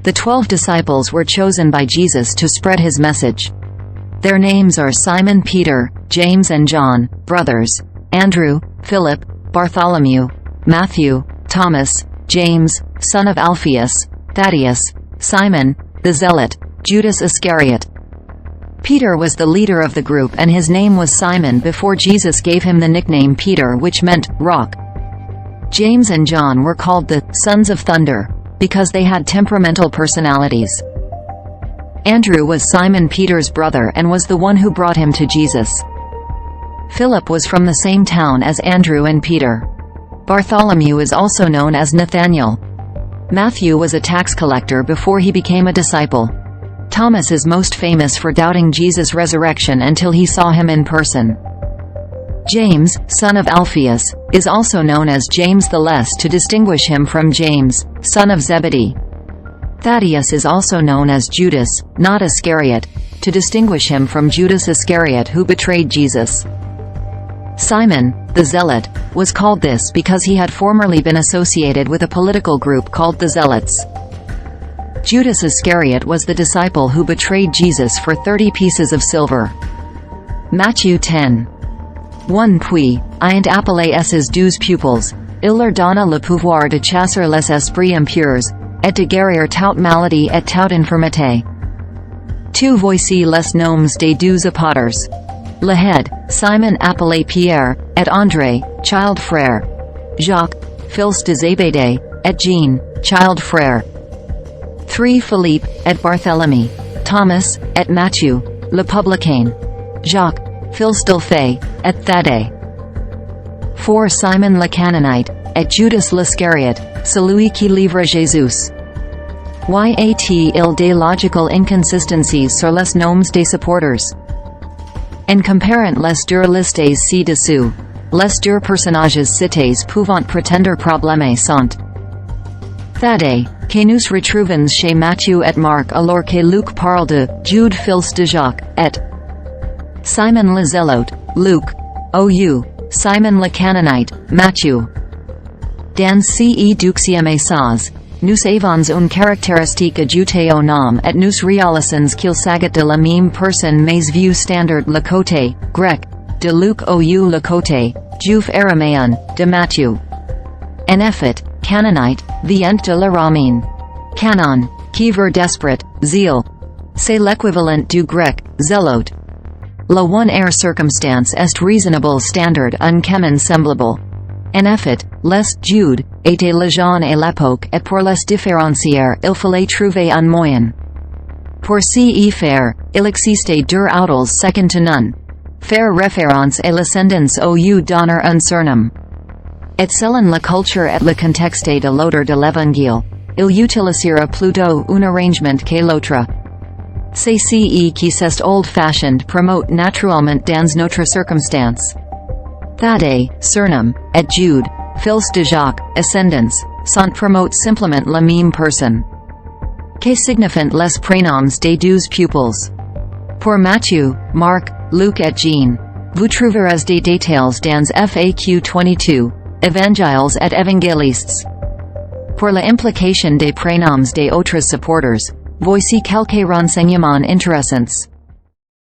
The 12 disciples were chosen by Jesus to spread his message. Their names are Simon Peter, James and John, brothers, Andrew, Philip, Bartholomew, Matthew, Thomas, James, son of Alphaeus, Thaddeus, Simon, the Zealot, Judas Iscariot. Peter was the leader of the group, and his name was Simon before Jesus gave him the nickname Peter, which meant rock. James and John were called the sons of thunder because they had temperamental personalities. Andrew was Simon Peter's brother and was the one who brought him to Jesus. Philip was from the same town as Andrew and Peter. Bartholomew is also known as Nathanael. Matthew was a tax collector before he became a disciple. Thomas is most famous for doubting Jesus' resurrection until he saw him in person. James, son of Alphaeus, is also known as James the Less to distinguish him from James, son of Zebedee. Thaddeus is also known as Judas, not Iscariot, to distinguish him from Judas Iscariot who betrayed Jesus. Simon, the Zealot, was called this because he had formerly been associated with a political group called the Zealots. Judas Iscariot was the disciple who betrayed Jesus for 30 pieces of silver. Matthew 10:1 Puis, ayant appelé ses 12 pupils, il leur donna le pouvoir de chasser les esprits impurs, et de guérir toute maladie et toute infirmité. 2 Voici les noms des 12 apôtres. Le head, Simon appelé Pierre, et André, child frère. Jacques, fils de Zébédée, et Jean, child frère. 3 Philippe, et Barthélemy. Thomas, et Matthieu, le publicain. Jacques, fils d'Alphée, et Thaddée. 4 Simon le Canaanite, et Judas l'Iscariot, celui qui livra Jésus. Y-a-t-il des logical inconsistencies sur les noms des supporters. En comparant les deux listes ci-dessous, les deux personnages cités pouvant prétendre problème sont Thaddée, que nous retrouvons chez Matthieu et Marc alors que Luc parle de Jude fils de Jacques, et Simon le Zélote, Luc, ou Simon le Canaanite, Matthieu. Dans ce deuxième sens, nous avons une caractéristique ajoutée au nom et nous réalisons qu'il s'agit de la même personne mais vu standard le côté grec de Luc ou le côté juif araméen de Matthieu. En effet, Canaanite vient de l'araméen canon, qui veut desperate, zeal. C'est l'équivalent du grec zélote. La one air circumstance est reasonable standard un commun semblable. En effet, les Judes étaient légion à l'époque et pour les différencier il fallait trouver un moyen. Pour y faire, il existait deux autres second to none. Faire référence à l'ascendance au donner un surnom. Et selon la culture et le contexte de l'auteur de Levanjil, il utilisera plutôt un arrangement que l'autre. CCE qui c'est old-fashioned promote naturellement dans notre circonstance. Thaddée, surnom, et Jude, fils de Jacques, ascendance, sont promote simplement la même personne. Que signifient les prénoms des 12 pupils? Pour Matthieu, Marc, Luc et Jean, vous trouverez des détails dans FAQ 22, Évangiles et Évangélistes. Pour la implication des prénoms des autres supporters, voici quelques renseignements intéressants.